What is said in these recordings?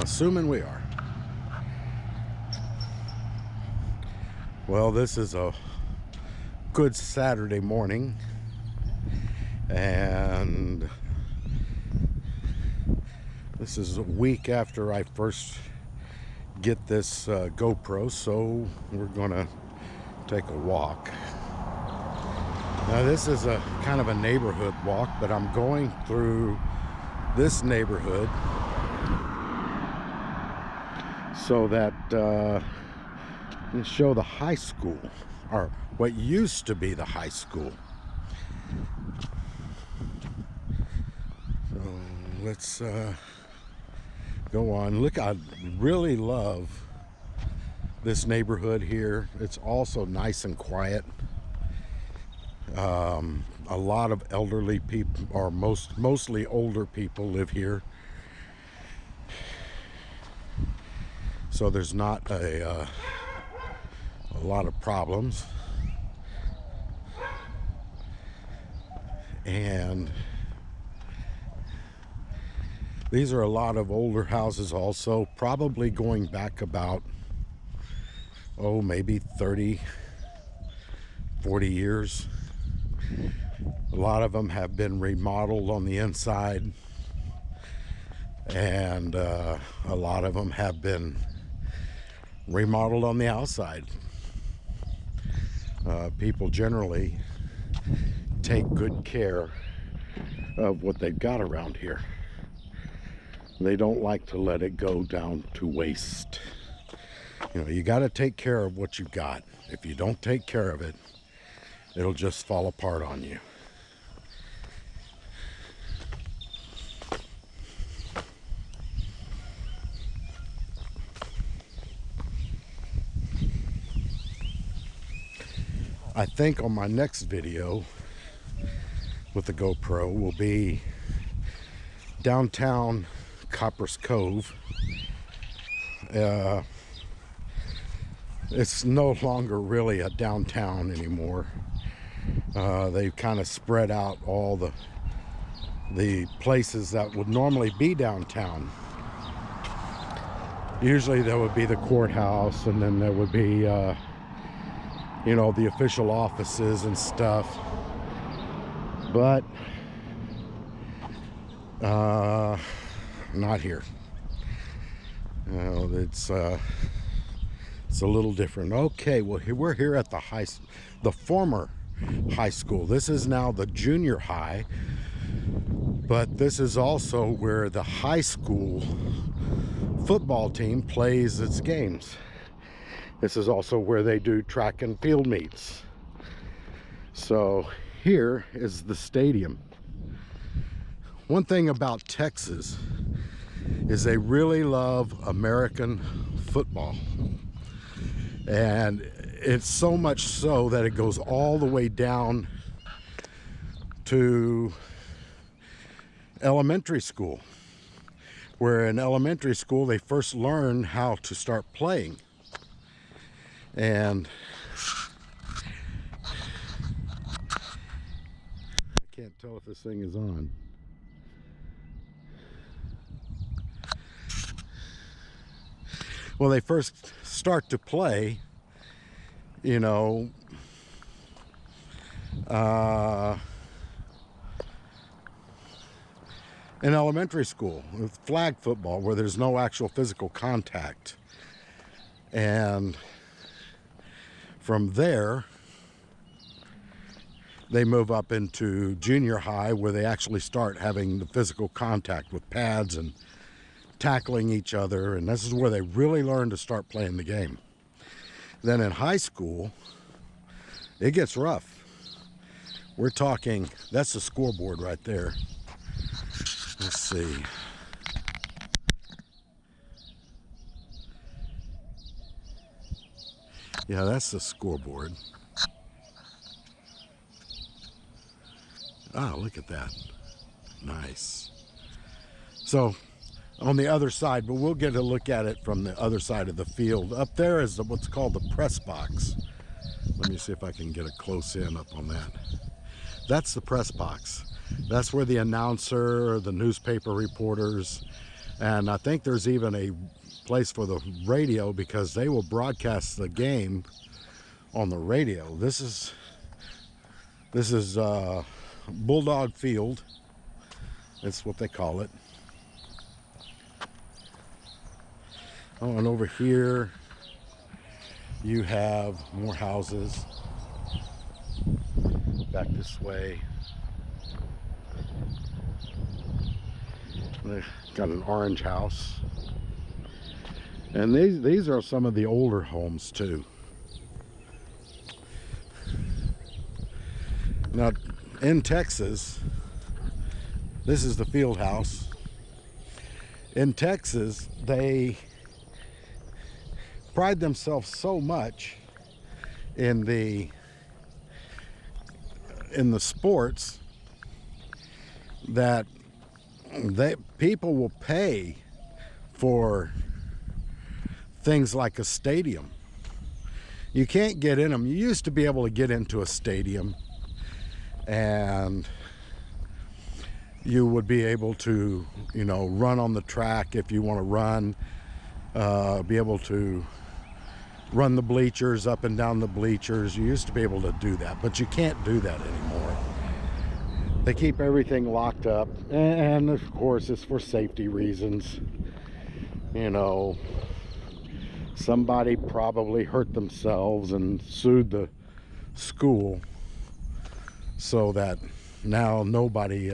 assuming we are. Well, this is a good Saturday morning, and this is a week after I first get this GoPro, so we're gonna take a walk. Now this is a kind of a neighborhood walk, but I'm going through this neighborhood so that to show the high school, or what used to be the high school. So let's go on. Look, I really love this neighborhood here. It's also nice and quiet. A lot of elderly people, or mostly older people, live here. So there's not a lot of problems. And these are a lot of older houses also, probably going back about, oh, maybe 30, 40 years. A lot of them have been remodeled on the inside, and a lot of them have been remodeled on the outside. People generally take good care of what they've got around here. They don't like to let it go down to waste. You know, you got to take care of what you've got. If you don't take care of it, it'll just fall apart on you. I think on my next video with the GoPro will be downtown Copperas Cove. It's no longer really a downtown anymore. They've kind of spread out all the places that would normally be downtown. Usually there would be the courthouse, and then there would be you know, the official offices and stuff, but not here. It's a little different. Okay, well, we're here at the former high school. This is now the junior high, but this is also where the high school football team plays its games. This is also where they do track and field meets. So here is the stadium. One thing about Texas is they really love American football. And it's so much so that it goes all the way down to elementary school, where in elementary school they first learn how to start playing. And I can't tell if this thing is on. Well, they first start to play, you know, in elementary school with flag football, where there's no actual physical contact. And from there, they move up into junior high, where they actually start having the physical contact with pads and tackling each other, and this is where they really learn to start playing the game. Then in high school, it gets rough. We're talking, that's the scoreboard right there. Let's see. Yeah, that's the scoreboard. Ah, look at that. Nice. So on the other side, but we'll get a look at it from the other side of the field. Up there is what's called the press box. Let me see if I can get a close in up on that. That's the press box. That's where the announcer, the newspaper reporters, And I think there's even a place for the radio, because they will broadcast the game on the radio. This is Bulldog Field. That's what they call it. Oh, and over here you have more houses. Back this way. They've got an orange house. And these are some of the older homes too. Now in Texas, this is the field house. In Texas, they pride themselves so much in the sports that people will pay for things like a stadium. You can't get in them. You used to be able to get into a stadium and you would be able to, you know, run on the track if you want to run, be able to run the bleachers, up and down the bleachers. You used to be able to do that, but you can't do that anymore. They keep everything locked up, and of course it's for safety reasons. You know, somebody probably hurt themselves and sued the school, so that now nobody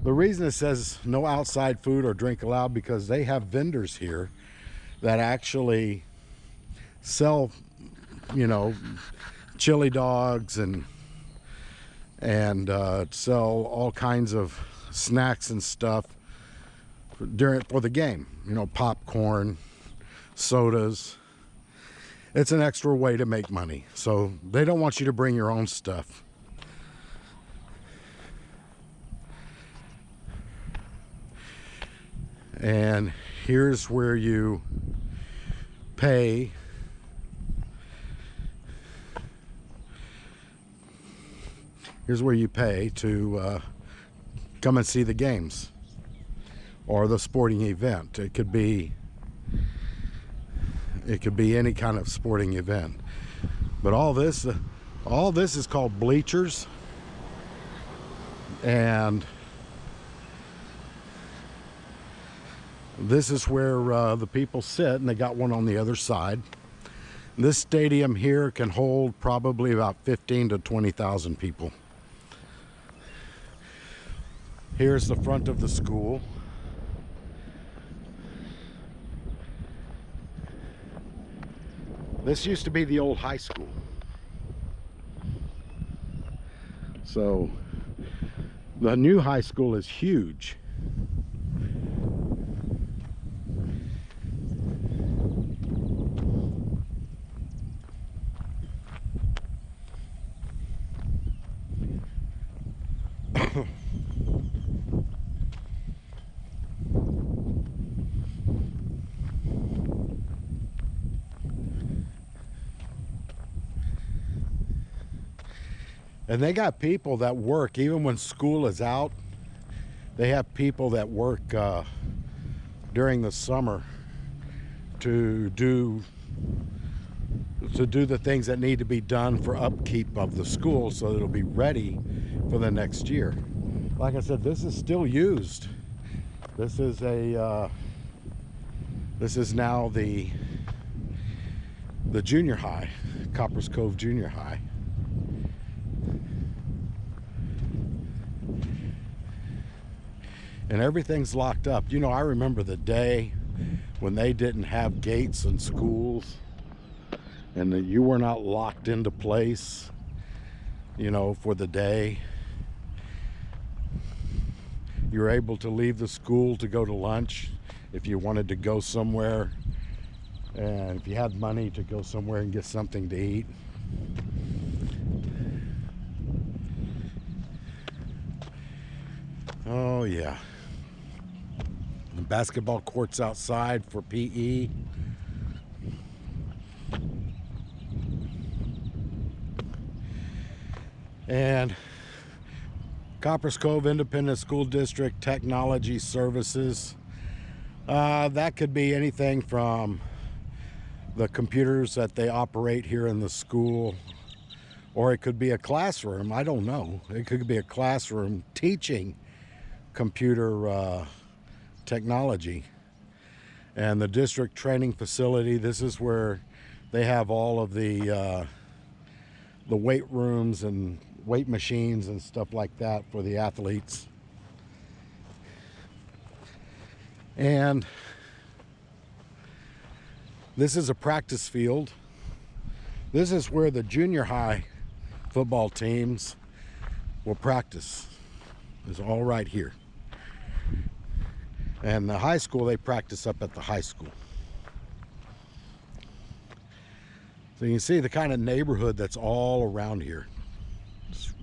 the reason it says no outside food or drink allowed, because they have vendors here that actually sell, you know, chili dogs and sell all kinds of snacks and stuff for the game. You know, popcorn, sodas. It's an extra way to make money. So they don't want you to bring your own stuff. And here's where you pay to come and see the games or the sporting event. It could be any kind of sporting event. But all this is called bleachers, and this is where the people sit, and they got one on the other side. This stadium here can hold probably about 15 to 20,000 people. Here's the front of the school. This used to be the old high school. So the new high school is huge. And they got people that work, even when school is out. They have people that work during the summer to do the things that need to be done for upkeep of the school, so that it'll be ready for the next year. Like I said, this is still used. This is now the junior high, Copperas Cove Junior High. And everything's locked up. You know, I remember the day when they didn't have gates in schools and that you were not locked into place, you know, for the day. You were able to leave the school to go to lunch if you wanted to go somewhere, and if you had money to go somewhere and get something to eat. Oh yeah. The basketball courts outside for PE. And Copperas Cove Independent School District Technology Services. That could be anything from the computers that they operate here in the school, or it could be a classroom. I don't know. It could be a classroom teaching computer technology. And the district training facility, this is where they have all of the weight rooms and weight machines and stuff like that for the athletes. And this is a practice field. This is where the junior high football teams will practice. It's all right here. And the high school, they practice up at the high school. So you can see the kind of neighborhood that's all around here. It's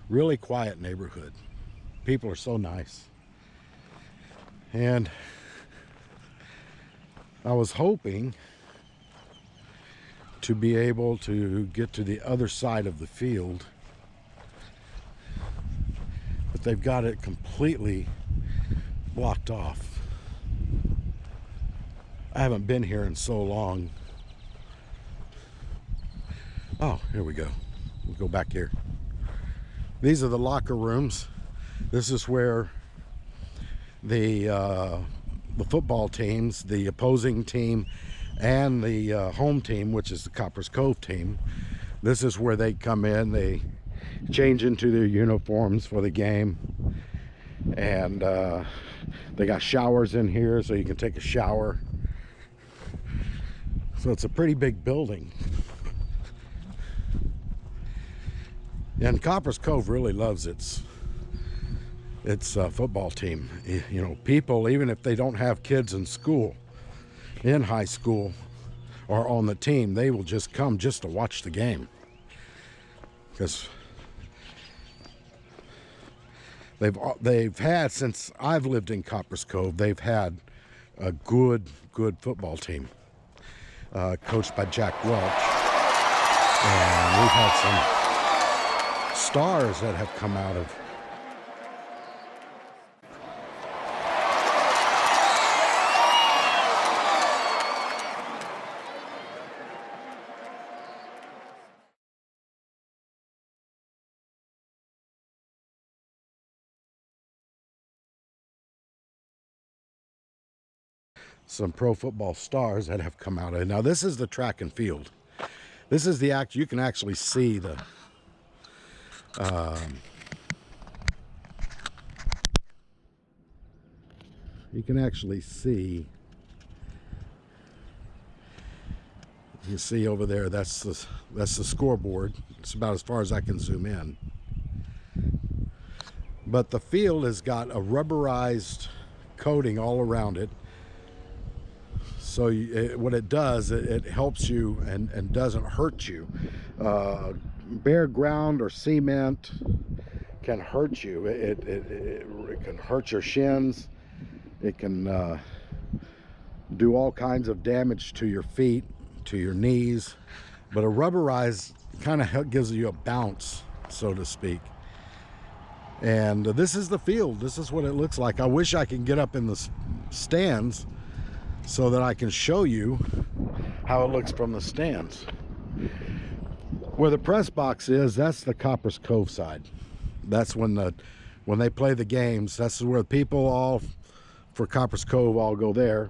really quiet neighborhood. People are so nice. And I was hoping to be able to get to the other side of the field, but they've got it completely blocked off. I haven't been here in so long. Oh, here we go. We'll go back here. These are the locker rooms. This is where the football teams, the opposing team and the home team, which is the Copperas Cove team, this is where they come in. They change into their uniforms for the game, and they got showers in here so you can take a shower. So it's a pretty big building. And Copperas Cove really loves its football team. You know, people, even if they don't have kids in school, in high school, or on the team, they will just come just to watch the game. Because they've had, since I've lived in Copperas Cove, they've had a good football team, coached by Jack Welch. And we've had some stars that have come out of some pro football stars that have come out of it. Now this is the track and field. This is the you can actually see the you can actually see, you see over there, that's the scoreboard. It's about as far as I can zoom in. But the field has got a rubberized coating all around it. So what it does, it helps you and doesn't hurt you. Bare ground or cement can hurt you. It can hurt your shins. It can do all kinds of damage to your feet, to your knees. But a rubberized kind of gives you a bounce, so to speak. And this is the field. This is what it looks like. I wish I could get up in the stands so that I can show you how it looks from the stands. Where the press box is, that's the Copperas Cove side. That's when they play the games. That's where people all for Copperas Cove all go there.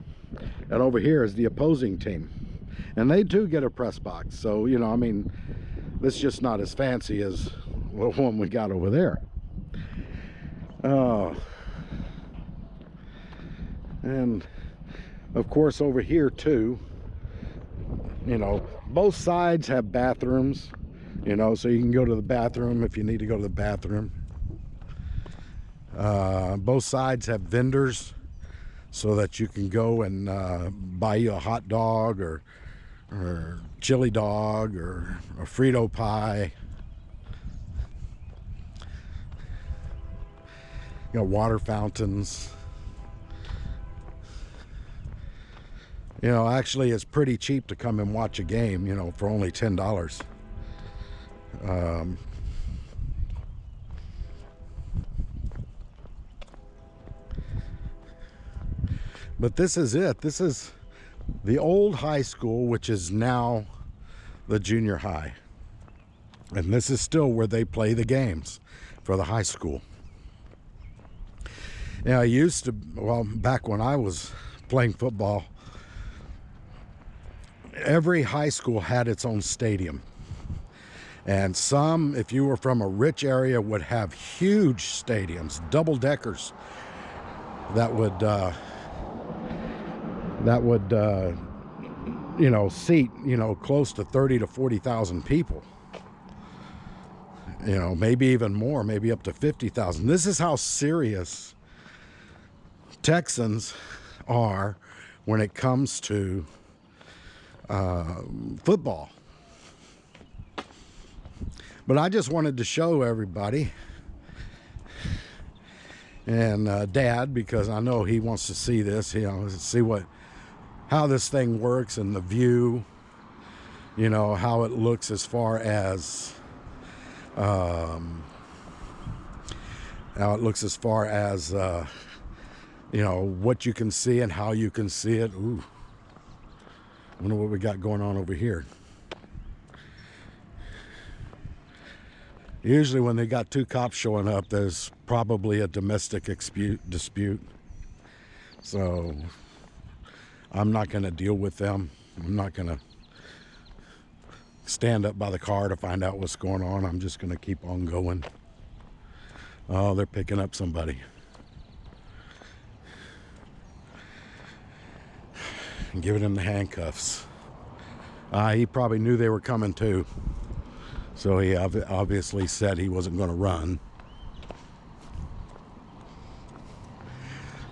And over here is the opposing team. And they too get a press box. So, you know, I mean, this is just not as fancy as the one we got over there. And of course over here too, you know, both sides have bathrooms, you know, so you can go to the bathroom if you need to go to the bathroom. Both sides have vendors so that you can go and buy you a hot dog or chili dog or a Frito pie. You got water fountains. You know, actually it's pretty cheap to come and watch a game, you know, for only $10. But this is it. This is the old high school, which is now the junior high. And this is still where they play the games for the high school. Yeah, I used to, well, back when I was playing football, every high school had its own stadium. And some, if you were from a rich area, would have huge stadiums, double-deckers, that would you know, seat, you know, close to 30 to 40,000 people. You know, maybe even more, maybe up to 50,000. This is how serious Texans are when it comes to football. But I just wanted to show everybody, and Dad, because I know he wants to see this, you know, see how this thing works and the view, you know, how it looks as far as you know, what you can see and how you can see it. Ooh, I wonder what we got going on over here. Usually when they got two cops showing up, there's probably a domestic dispute. So I'm not going to deal with them. I'm not going to stand up by the car to find out what's going on. I'm just going to keep on going. Oh, they're picking up somebody. And giving him the handcuffs. He probably knew they were coming too. So he obviously said he wasn't going to run.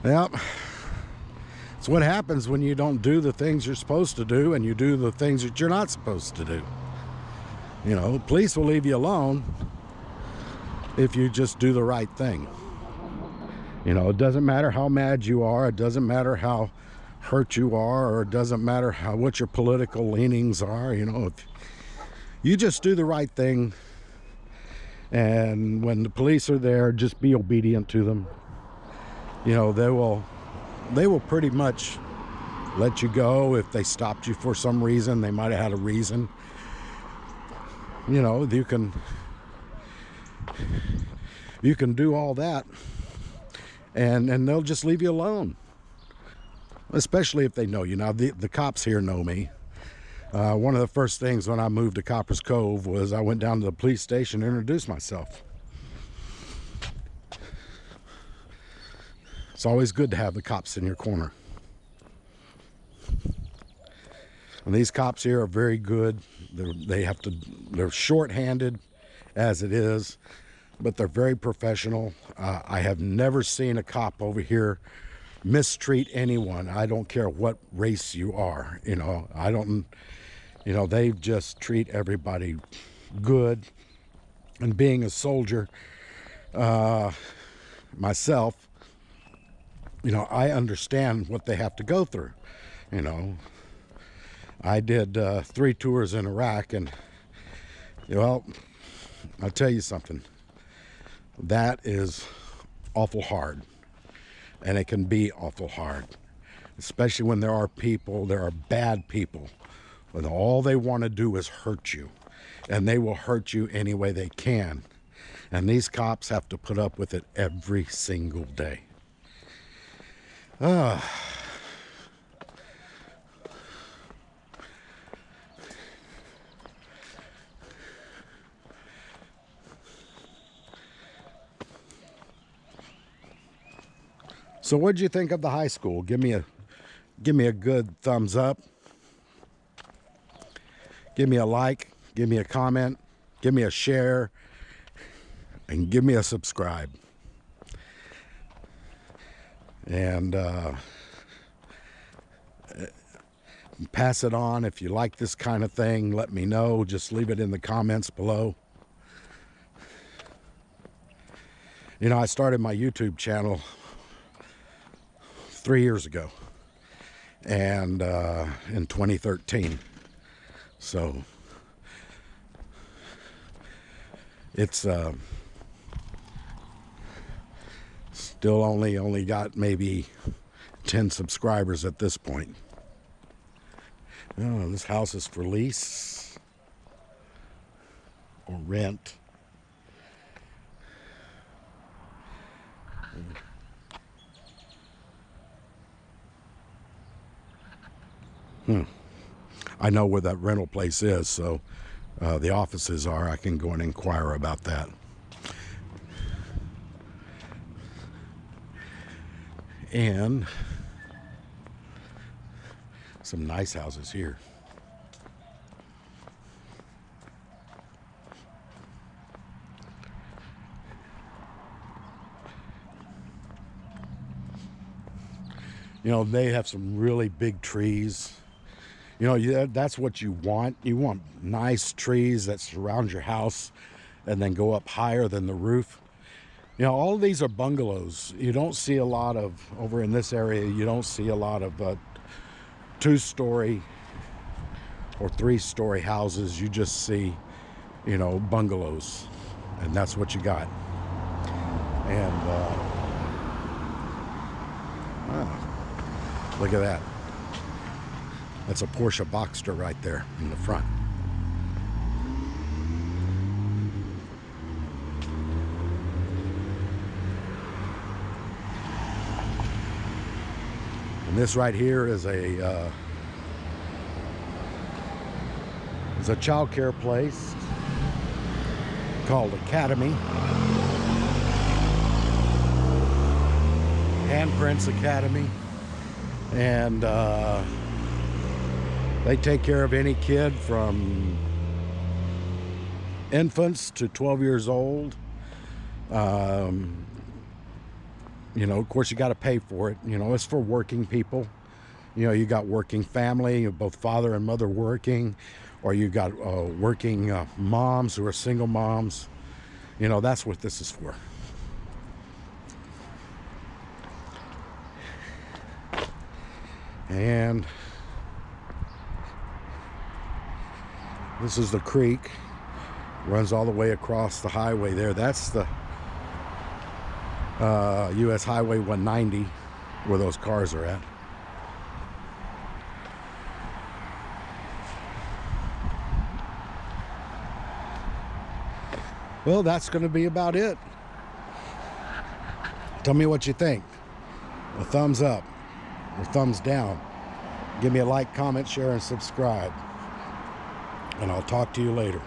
Yep. It's what happens when you don't do the things you're supposed to do and you do the things that you're not supposed to do. You know, police will leave you alone if you just do the right thing. You know, it doesn't matter how mad you are. It doesn't matter how hurt you are, or it doesn't matter what your political leanings are. You know, if you just do the right thing, and when the police are there, just be obedient to them. You know, they will pretty much let you go. If they stopped you for some reason, they might have had a reason. You know, you can do all that, and they'll just leave you alone. Especially if they know you. Now, the cops here know me. One of the first things when I moved to Copperas Cove was I went down to the police station and introduced myself. It's always good to have the cops in your corner. And these cops here are very good. They're short-handed as it is, but they're very professional. I have never seen a cop over here mistreat anyone. I don't care what race you are. You know, they just treat everybody good. And being a soldier myself, you know, I understand what they have to go through. You know, I did 3 tours in Iraq, and, well, I'll tell you something. That is awful hard. And it can be awful hard, especially when there are bad people, when all they want to do is hurt you, and they will hurt you any way they can. And these cops have to put up with it every single day. So what'd you think of the high school? Give me a good thumbs up. Give me a like, give me a comment, give me a share, and give me a subscribe. And pass it on. If you like this kind of thing, let me know. Just leave it in the comments below. You know, I started my YouTube channel 3 years ago, and in 2013. So it's still only got maybe 10 subscribers at this point. Oh, this house is for lease or rent. I know where that rental place is, so the offices are. I can go and inquire about that. And some nice houses here. You know, they have some really big trees. You know, that's what you want. You want nice trees that surround your house and then go up higher than the roof. You know, all of these are bungalows. You don't see a lot of, over in this area, you don't see a lot of 2-story or 3-story houses. You just see, you know, bungalows. And that's what you got. And, look at that. That's a Porsche Boxster right there in the front. And this right here is a child care place called Academy. Handprints Academy. And they take care of any kid from infants to 12 years old. You know, of course, you got to pay for it. You know, it's for working people. You know, you got working family, both father and mother working, or you got working moms who are single moms. You know, that's what this is for. And this is the creek, runs all the way across the highway there. That's the US Highway 190, where those cars are at. Well, that's going to be about it. Tell me what you think. A thumbs up or thumbs down. Give me a like, comment, share, and subscribe. And I'll talk to you later.